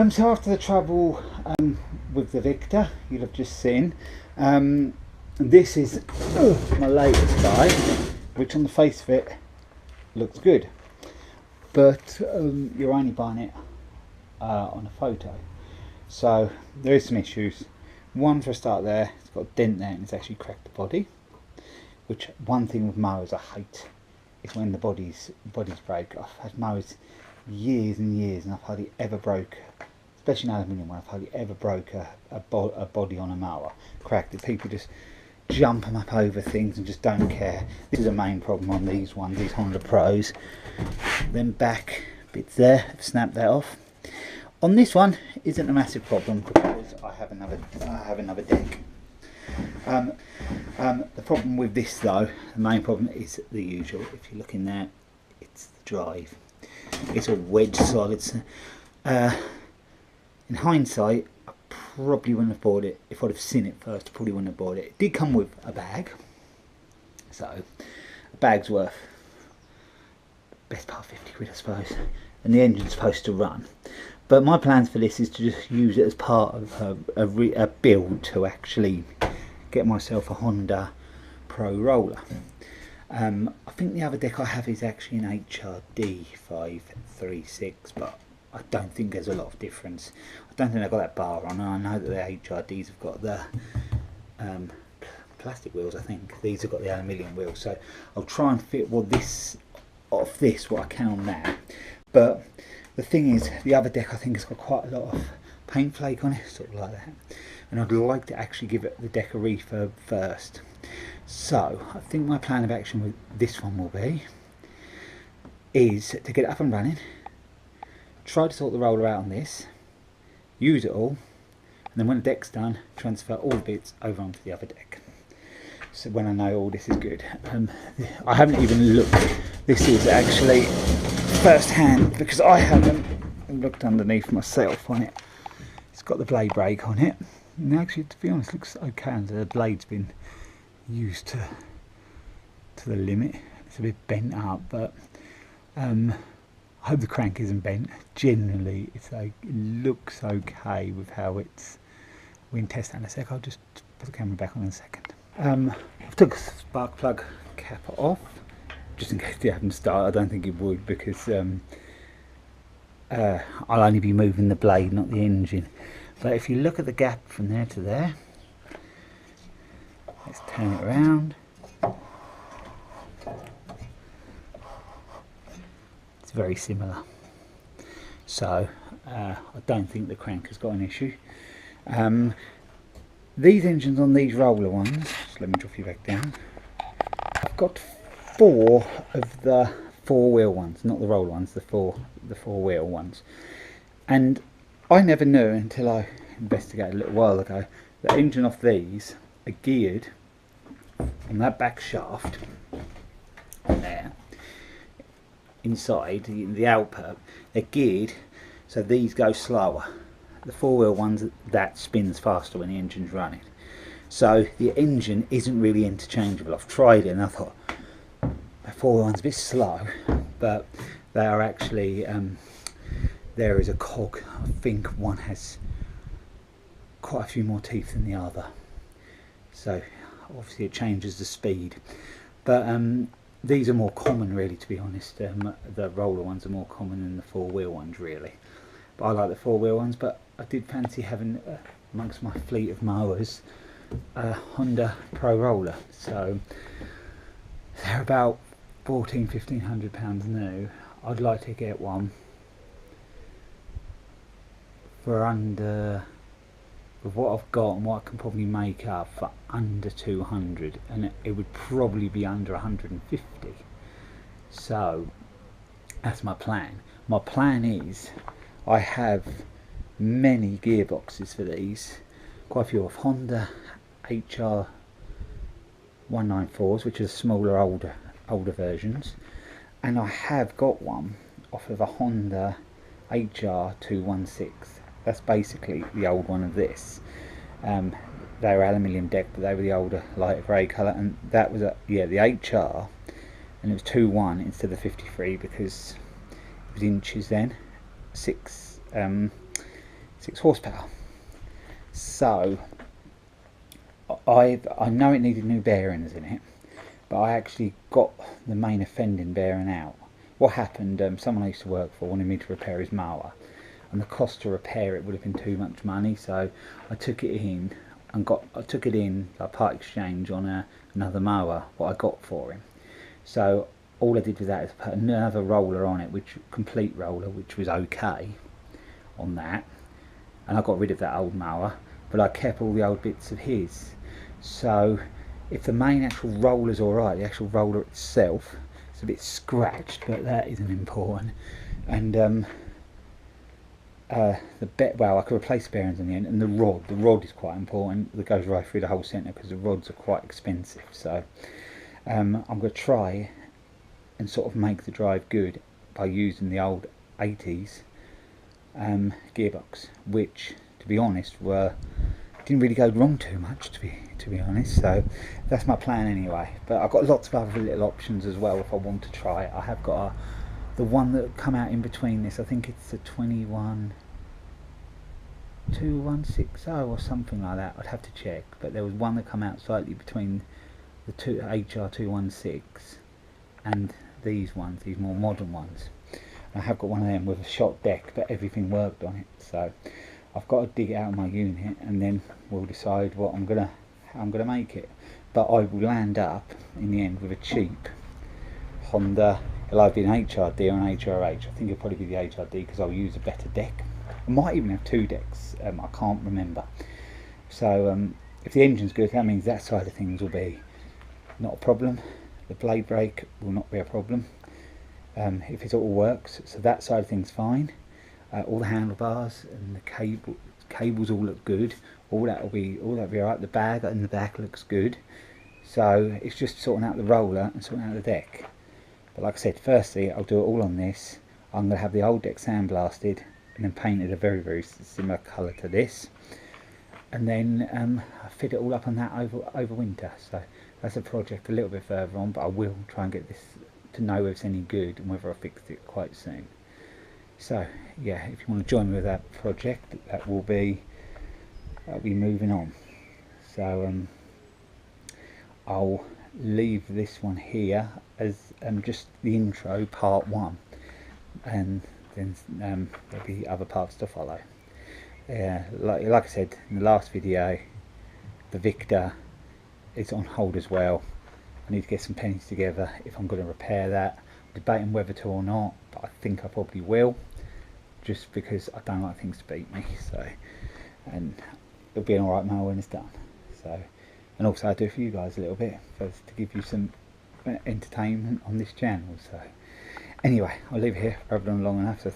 So after the trouble with the Victor, you'll have just seen, this is my latest guy, which on the face of it looks good, but you're only buying it on a photo, so there is some issues. One, for a start, there it's got a dent there and it's actually cracked the body, which one thing with mowers I hate is when the bodies break. I've had mowers years and years and I've hardly ever broke, especially an aluminium one, I've hardly ever broke a body on a mower, cracked it. People just jump them up over things and just don't care. This is a main problem on these ones, these Honda Pros. Them back bits there, I've snapped that off. On this one isn't a massive problem because I have another deck. The problem with this though, the main problem is the usual. If you look in there, it's the drive. It's a wedge solid. In hindsight, I probably wouldn't have bought it. If I'd have seen it first, I probably wouldn't have bought it. It did come with a bag, so a bag's worth best part of 50 quid, I suppose, and the engine's supposed to run. But my plans for this is to just use it as part of a build to actually get myself a Honda Pro Roller. I think the other deck I have is actually an HRD536, but I don't think there's a lot of difference. I don't think they've got that bar on. I know that the HRDs have got the plastic wheels. I think these have got the aluminium wheels, so I'll try and fit what I can on that. But the thing is, the other deck I think has got quite a lot of paint flake on it, sort of like that, and I'd like to actually give the deck a refurb first. So I think my plan of action with this one will be is to get it up and running, try to sort the roller out on this, use it all, and then when the deck's done, transfer all the bits over onto the other deck. So when I know all this is good, I haven't even looked. This is actually first hand because I haven't looked underneath myself on it. It's got the blade brake on it, and actually, to be honest, looks okay. And the blade's been used to the limit. It's a bit bent up, but I hope the crank isn't bent. Generally, it looks okay with how it's. We can test that in a sec. I'll just put the camera back on in a second. I've took the spark plug cap off, just in case it hadn't started. I don't think it would, because I'll only be moving the blade, not the engine. But if you look at the gap from there to there, let's turn it around. It's very similar. So I don't think the crank has got an issue. These engines on these roller ones, just let me drop you back down. I've got 4 of the 4-wheel ones, not the roller ones, the 4-wheel ones. And I never knew until I investigated a little while ago the engine off these are geared on that back shaft there inside the output. They're geared so these go slower. The 4-wheel ones, that spins faster when the engine's running. So the engine isn't really interchangeable. I've tried it and I thought the 4-wheel one's a bit slow, but they are actually there is a cog. I think one has quite a few more teeth than the other, so obviously it changes the speed. But these are more common, really, to be honest. The roller ones are more common than the 4-wheel ones, really. But I like the 4-wheel ones, but I did fancy having amongst my fleet of mowers a Honda Pro Roller. So they're about £1,400–1,500 new. I'd like to get one for under, with what I've got and what I can probably make up, for under 200, and it would probably be under 150. So that's my plan. My plan is, I have many gearboxes for these, quite a few of Honda HR194s, which are smaller, older versions, and I have got one off of a Honda HR216. That's basically the old one of this. They were aluminium deck, but they were the older, lighter grey colour, and that was the HR, and it was 2.1 instead of 53 because it was inches then. 6 horsepower. So I know it needed new bearings in it, but I actually got the main offending bearing out. What happened, someone I used to work for wanted me to repair his mower, and the cost to repair it would have been too much money, so I took it in and took it in like part exchange on another mower what I got for him. So all I did with that is put another roller on it, complete roller, which was okay on that, and I got rid of that old mower, but I kept all the old bits of his. So if the main actual roller's alright, the actual roller itself, it's a bit scratched, but that isn't important. And well, I could replace the bearings in the end, and the rod is quite important. That goes right through the whole centre, because the rods are quite expensive. So I'm going to try and sort of make the drive good by using the old 80s gearbox, which, to be honest, didn't really go wrong too much, to be honest. So that's my plan anyway. But I've got lots of other little options as well if I want to try it. I have got the one that come out in between this. I think it's the 2160 or something like that. I'd have to check. But there was one that come out slightly between the HR216 and these ones, these more modern ones. And I have got one of them with a shot deck, but everything worked on it. So I've got to dig it out of my unit, and then we'll decide what I'm gonna make it. But I will land up in the end with a cheap Honda. It'll either be an HRD or an HRH. I think it'll probably be the HRD because I'll use a better deck. I might even have 2 decks. I can't remember. So if the engine's good, that means that side of things will be not a problem. The blade brake will not be a problem if it all works. So that side of things fine. All the handlebars and the cables all look good. All that'll be alright. The bag in the back looks good. So it's just sorting out the roller and sorting out the deck. But like I said, firstly I'll do it all on this. I'm going to have the old deck sandblasted and then painted a very, very similar colour to this. And then I fit it all up on that over winter. So that's a project a little bit further on, but I will try and get this to know if it's any good and whether I fixed it quite soon. So yeah, if you want to join me with that project, that'll be moving on. So I'll leave this one here as just the intro, part 1, and then there'll be other parts to follow. Like I said in the last video, the Victor is on hold as well. I need to get some pennies together if I'm going to repair that. I'm debating whether to or not, but I think I probably will, just because I don't like things to beat me. So, and it'll be an alright mower when it's done. So, and also I do it for you guys a little bit, to give you some entertainment on this channel. So anyway, I'll leave it here. I've done long enough. So